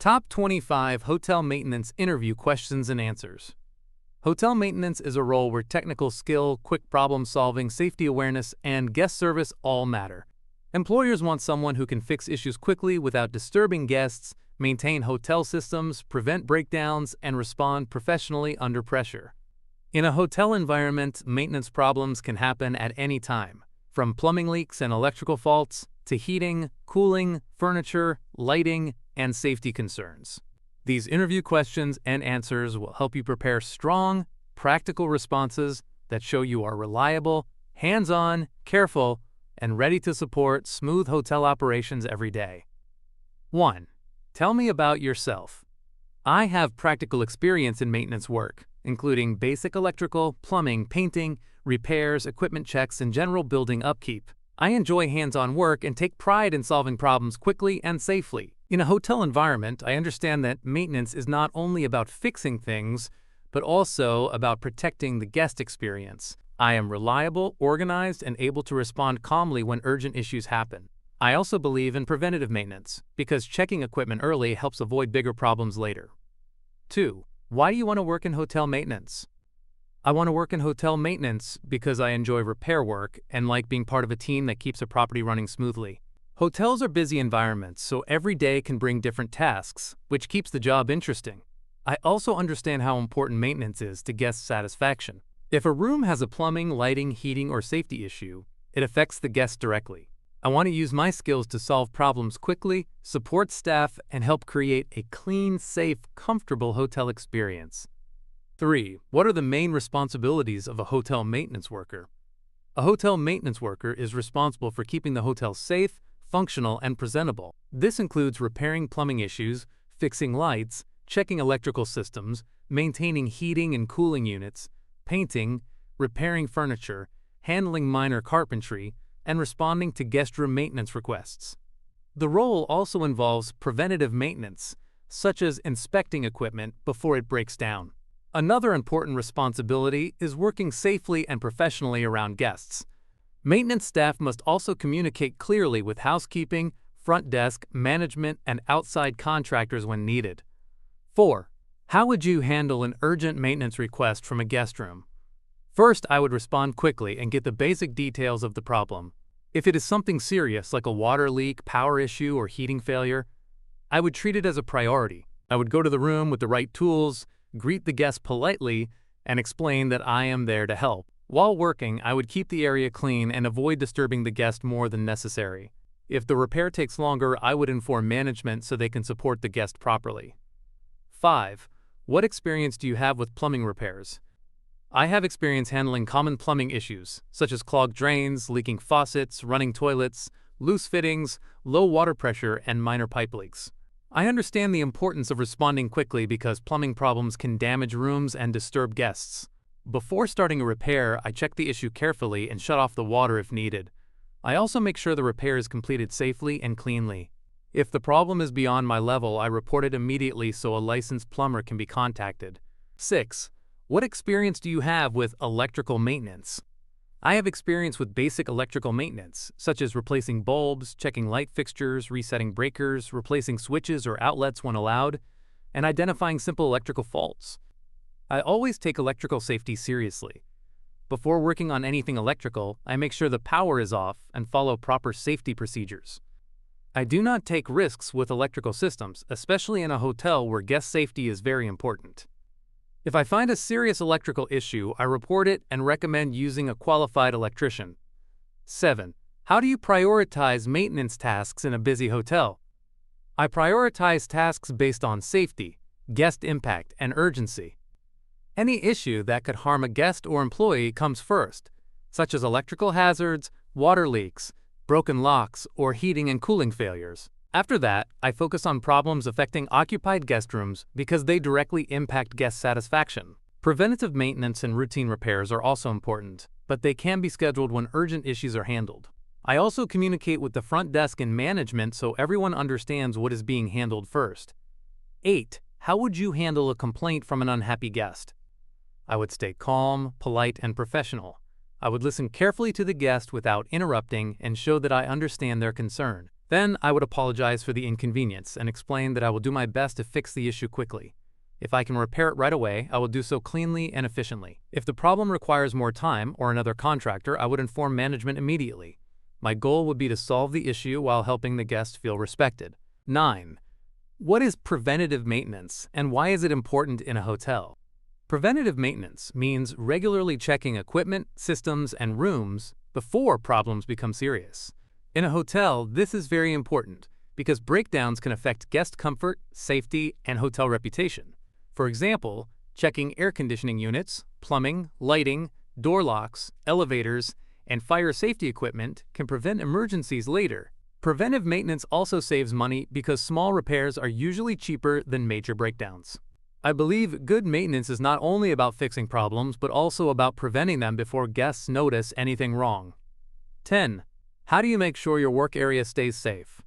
Top 25 Hotel Maintenance Interview Questions and Answers. Hotel maintenance is a role where technical skill, quick problem solving, safety awareness, and guest service all matter. Employers want someone who can fix issues quickly without disturbing guests, maintain hotel systems, prevent breakdowns, and respond professionally under pressure. In a hotel environment, maintenance problems can happen at any time, from plumbing leaks and electrical faults to heating, cooling, furniture, lighting, and safety concerns. These interview questions and answers will help you prepare strong, practical responses that show you are reliable, hands-on, careful, and ready to support smooth hotel operations every day. 1. Tell me about yourself. I have practical experience in maintenance work, including basic electrical, plumbing, painting, repairs, equipment checks, and general building upkeep. I enjoy hands-on work and take pride in solving problems quickly and safely. In a hotel environment, I understand that maintenance is not only about fixing things, but also about protecting the guest experience. I am reliable, organized, and able to respond calmly when urgent issues happen. I also believe in preventative maintenance, because checking equipment early helps avoid bigger problems later. 2. Why do you want to work in hotel maintenance? I want to work in hotel maintenance because I enjoy repair work and like being part of a team that keeps a property running smoothly. Hotels are busy environments, so every day can bring different tasks, which keeps the job interesting. I also understand how important maintenance is to guest satisfaction. If a room has a plumbing, lighting, heating, or safety issue, it affects the guest directly. I want to use my skills to solve problems quickly, support staff, and help create a clean, safe, comfortable hotel experience. 3. What are the main responsibilities of a hotel maintenance worker? A hotel maintenance worker is responsible for keeping the hotel safe, functional, and presentable. This includes repairing plumbing issues, fixing lights, checking electrical systems, maintaining heating and cooling units, painting, repairing furniture, handling minor carpentry, and responding to guest room maintenance requests. The role also involves preventative maintenance, such as inspecting equipment before it breaks down. Another important responsibility is working safely and professionally around guests. Maintenance staff must also communicate clearly with housekeeping, front desk, management, and outside contractors when needed. 4. How would you handle an urgent maintenance request from a guest room? First, I would respond quickly and get the basic details of the problem. If it is something serious like a water leak, power issue, or heating failure, I would treat it as a priority. I would go to the room with the right tools, greet the guest politely, and explain that I am there to help. While working, I would keep the area clean and avoid disturbing the guest more than necessary. If the repair takes longer, I would inform management so they can support the guest properly. 5. What experience do you have with plumbing repairs? I have experience handling common plumbing issues, such as clogged drains, leaking faucets, running toilets, loose fittings, low water pressure, and minor pipe leaks. I understand the importance of responding quickly because plumbing problems can damage rooms and disturb guests. Before starting a repair, I check the issue carefully and shut off the water if needed. I also make sure the repair is completed safely and cleanly. If the problem is beyond my level, I report it immediately so a licensed plumber can be contacted. 6. What experience do you have with electrical maintenance? I have experience with basic electrical maintenance, such as replacing bulbs, checking light fixtures, resetting breakers, replacing switches or outlets when allowed, and identifying simple electrical faults. I always take electrical safety seriously. Before working on anything electrical, I make sure the power is off and follow proper safety procedures. I do not take risks with electrical systems, especially in a hotel where guest safety is very important. If I find a serious electrical issue, I report it and recommend using a qualified electrician. 7. How do you prioritize maintenance tasks in a busy hotel? I prioritize tasks based on safety, guest impact, and urgency. Any issue that could harm a guest or employee comes first, such as electrical hazards, water leaks, broken locks, or heating and cooling failures. After that, I focus on problems affecting occupied guest rooms because they directly impact guest satisfaction. Preventative maintenance and routine repairs are also important, but they can be scheduled when urgent issues are handled. I also communicate with the front desk and management so everyone understands what is being handled first. 8. How would you handle a complaint from an unhappy guest? I would stay calm, polite, and professional. I would listen carefully to the guest without interrupting and show that I understand their concern. Then I would apologize for the inconvenience and explain that I will do my best to fix the issue quickly. If I can repair it right away, I will do so cleanly and efficiently. If the problem requires more time or another contractor, I would inform management immediately. My goal would be to solve the issue while helping the guest feel respected. 9. What is preventative maintenance and why is it important in a hotel? Preventative maintenance means regularly checking equipment, systems, and rooms before problems become serious. In a hotel, this is very important because breakdowns can affect guest comfort, safety, and hotel reputation. For example, checking air conditioning units, plumbing, lighting, door locks, elevators, and fire safety equipment can prevent emergencies later. Preventive maintenance also saves money because small repairs are usually cheaper than major breakdowns. I believe good maintenance is not only about fixing problems but also about preventing them before guests notice anything wrong. 10. How do you make sure your work area stays safe?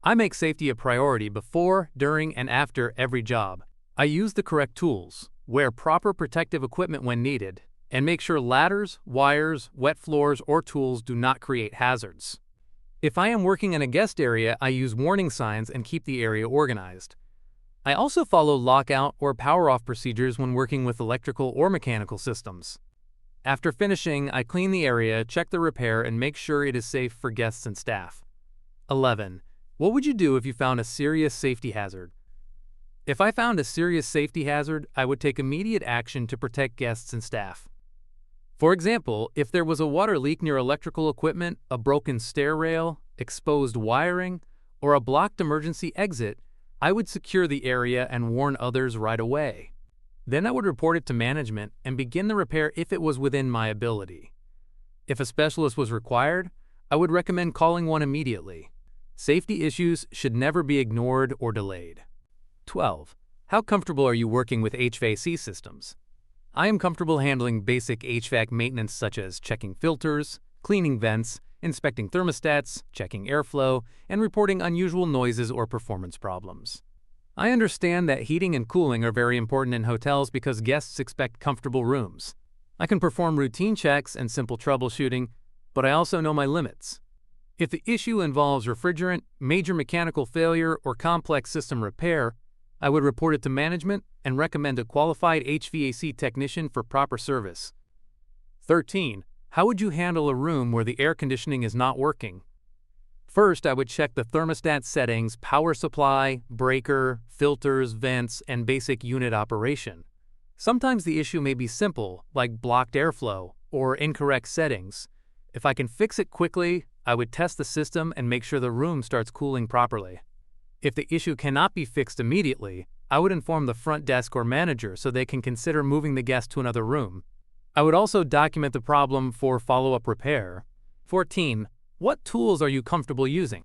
I make safety a priority before, during, and after every job. I use the correct tools, wear proper protective equipment when needed, and make sure ladders, wires, wet floors, or tools do not create hazards. If I am working in a guest area, I use warning signs and keep the area organized. I also follow lockout or power-off procedures when working with electrical or mechanical systems. After finishing, I clean the area, check the repair, and make sure it is safe for guests and staff. 11. What would you do if you found a serious safety hazard? If I found a serious safety hazard, I would take immediate action to protect guests and staff. For example, if there was a water leak near electrical equipment, a broken stair rail, exposed wiring, or a blocked emergency exit, I would secure the area and warn others right away. Then I would report it to management and begin the repair if it was within my ability. If a specialist was required, I would recommend calling one immediately. Safety issues should never be ignored or delayed. 12. How comfortable are you working with HVAC systems? I am comfortable handling basic HVAC maintenance such as checking filters, cleaning vents, inspecting thermostats, checking airflow, and reporting unusual noises or performance problems. I understand that heating and cooling are very important in hotels because guests expect comfortable rooms. I can perform routine checks and simple troubleshooting, but I also know my limits. If the issue involves refrigerant, major mechanical failure, or complex system repair, I would report it to management and recommend a qualified HVAC technician for proper service. 13. How would you handle a room where the air conditioning is not working? First, I would check the thermostat settings, power supply, breaker, filters, vents, and basic unit operation. Sometimes the issue may be simple, like blocked airflow or incorrect settings. If I can fix it quickly, I would test the system and make sure the room starts cooling properly. If the issue cannot be fixed immediately, I would inform the front desk or manager so they can consider moving the guest to another room. I would also document the problem for follow-up repair. 14. What tools are you comfortable using?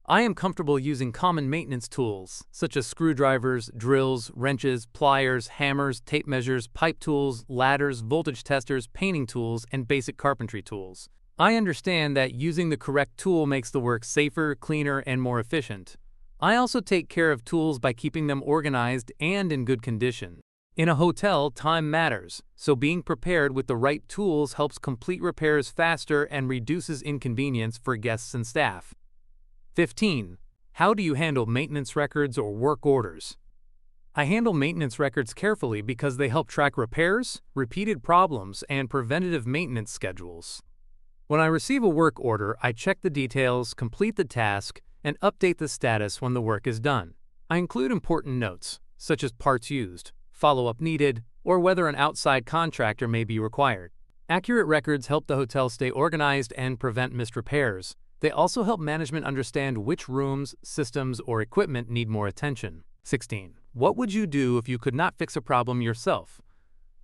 I am comfortable using common maintenance tools, such as screwdrivers, drills, wrenches, pliers, hammers, tape measures, pipe tools, ladders, voltage testers, painting tools, and basic carpentry tools. I understand that using the correct tool makes the work safer, cleaner, and more efficient. I also take care of tools by keeping them organized and in good condition. In a hotel, time matters, so being prepared with the right tools helps complete repairs faster and reduces inconvenience for guests and staff. 15. How do you handle maintenance records or work orders? I handle maintenance records carefully because they help track repairs, repeated problems, and preventative maintenance schedules. When I receive a work order, I check the details, complete the task, and update the status when the work is done. I include important notes, such as parts used, follow-up needed, or whether an outside contractor may be required. Accurate records help the hotel stay organized and prevent missed repairs. They also help management understand which rooms, systems, or equipment need more attention. 16. What would you do if you could not fix a problem yourself?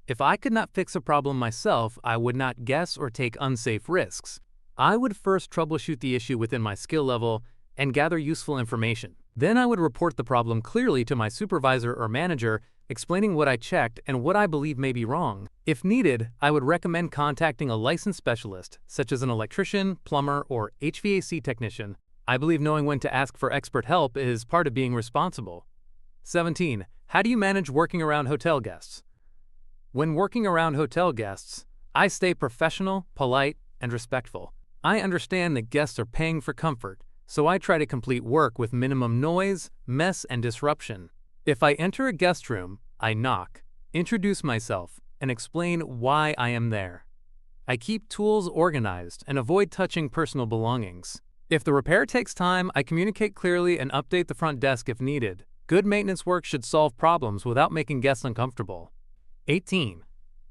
If I could not fix a problem myself, I would not guess or take unsafe risks. I would first troubleshoot the issue within my skill level and gather useful information. Then I would report the problem clearly to my supervisor or manager, explaining what I checked and what I believe may be wrong. If needed, I would recommend contacting a licensed specialist, such as an electrician, plumber, or HVAC technician. I believe knowing when to ask for expert help is part of being responsible. 17. How do you manage working around hotel guests? When working around hotel guests, I stay professional, polite, and respectful. I understand that guests are paying for comfort, so I try to complete work with minimum noise, mess, and disruption. If I enter a guest room, I knock, introduce myself, and explain why I am there. I keep tools organized and avoid touching personal belongings. If the repair takes time, I communicate clearly and update the front desk if needed. Good maintenance work should solve problems without making guests uncomfortable. 18.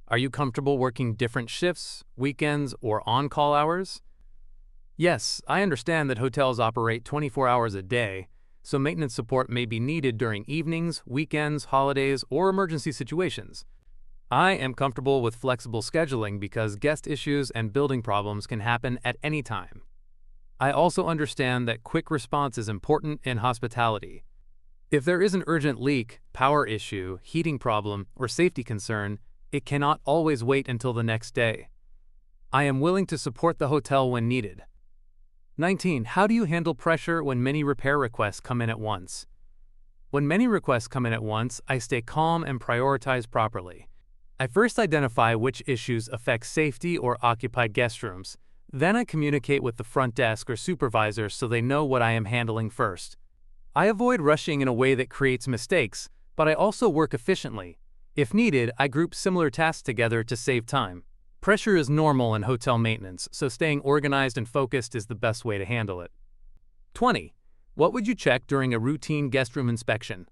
Are you comfortable working different shifts, weekends, or on-call hours? Yes, I understand that hotels operate 24 hours a day, so maintenance support may be needed during evenings, weekends, holidays, or emergency situations. I am comfortable with flexible scheduling because guest issues and building problems can happen at any time. I also understand that quick response is important in hospitality. If there is an urgent leak, power issue, heating problem, or safety concern, it cannot always wait until the next day. I am willing to support the hotel when needed. 19. How do you handle pressure when many repair requests come in at once? When many requests come in at once, I stay calm and prioritize properly. I first identify which issues affect safety or occupied guest rooms. Then I communicate with the front desk or supervisor so they know what I am handling first. I avoid rushing in a way that creates mistakes, but I also work efficiently. If needed, I group similar tasks together to save time. Pressure is normal in hotel maintenance, so staying organized and focused is the best way to handle it. 20. What would you check during a routine guest room inspection?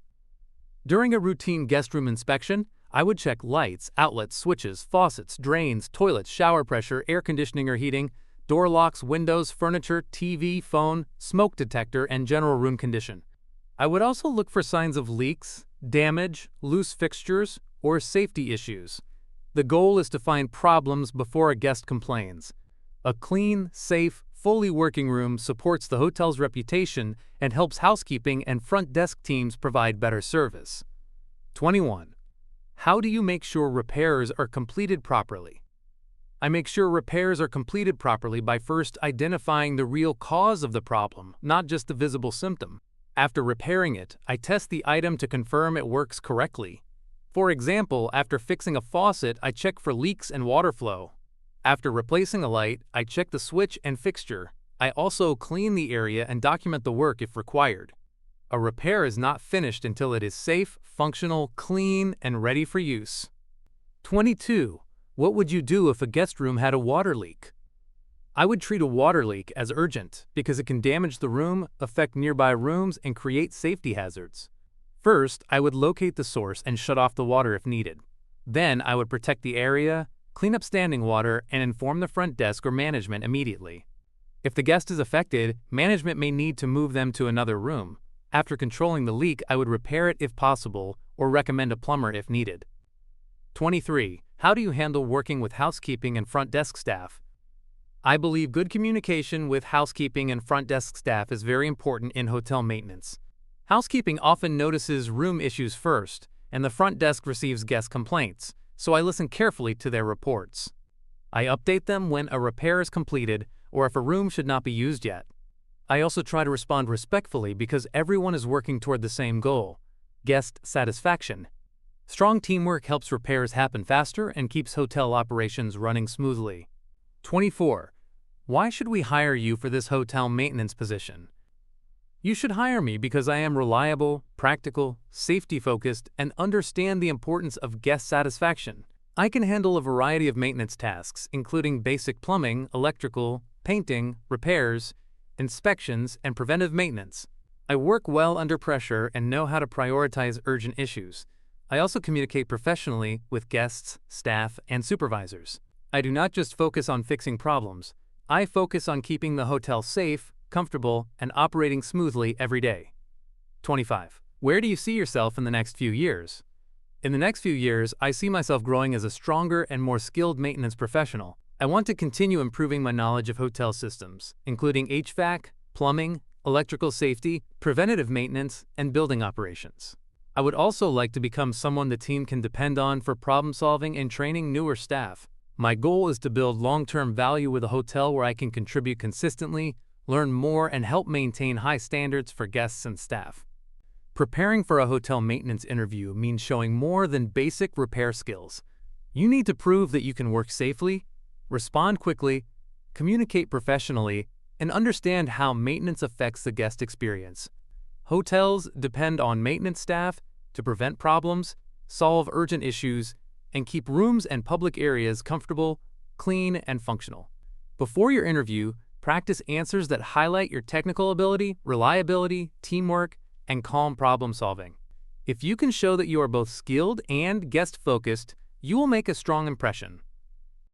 During a routine guest room inspection, I would check lights, outlets, switches, faucets, drains, toilets, shower pressure, air conditioning or heating, door locks, windows, furniture, TV, phone, smoke detector, and general room condition. I would also look for signs of leaks, damage, loose fixtures, or safety issues. The goal is to find problems before a guest complains. A clean, safe, fully working room supports the hotel's reputation and helps housekeeping and front desk teams provide better service. 21. How do you make sure repairs are completed properly? I make sure repairs are completed properly by first identifying the real cause of the problem, not just the visible symptom. After repairing it, I test the item to confirm it works correctly. For example, after fixing a faucet, I check for leaks and water flow. After replacing a light, I check the switch and fixture. I also clean the area and document the work if required. A repair is not finished until it is safe, functional, clean, and ready for use. 22. What would you do if a guest room had a water leak? I would treat a water leak as urgent because it can damage the room, affect nearby rooms, and create safety hazards. First, I would locate the source and shut off the water if needed. Then, I would protect the area, clean up standing water, and inform the front desk or management immediately. If the guest is affected, management may need to move them to another room. After controlling the leak, I would repair it if possible or recommend a plumber if needed. 23. How do you handle working with housekeeping and front desk staff? I believe good communication with housekeeping and front desk staff is very important in hotel maintenance. Housekeeping often notices room issues first, and the front desk receives guest complaints, so I listen carefully to their reports. I update them when a repair is completed or if a room should not be used yet. I also try to respond respectfully because everyone is working toward the same goal: guest satisfaction. Strong teamwork helps repairs happen faster and keeps hotel operations running smoothly. 24. Why should we hire you for this hotel maintenance position? You should hire me because I am reliable, practical, safety-focused, and understand the importance of guest satisfaction. I can handle a variety of maintenance tasks, including basic plumbing, electrical, painting, repairs, inspections, and preventive maintenance. I work well under pressure and know how to prioritize urgent issues. I also communicate professionally with guests, staff, and supervisors. I do not just focus on fixing problems. I focus on keeping the hotel safe, comfortable, and operating smoothly every day. 25. Where do you see yourself in the next few years? In the next few years, I see myself growing as a stronger and more skilled maintenance professional. I want to continue improving my knowledge of hotel systems, including HVAC, plumbing, electrical safety, preventative maintenance, and building operations. I would also like to become someone the team can depend on for problem-solving and training newer staff. My goal is to build long-term value with a hotel where I can contribute consistently, learn more, and help maintain high standards for guests and staff. Preparing for a hotel maintenance interview means showing more than basic repair skills. You need to prove that you can work safely, respond quickly, communicate professionally, and understand how maintenance affects the guest experience. Hotels depend on maintenance staff to prevent problems, solve urgent issues, and keep rooms and public areas comfortable, clean, and functional. Before your interview, practice answers that highlight your technical ability, reliability, teamwork, and calm problem solving. If you can show that you are both skilled and guest-focused, you will make a strong impression.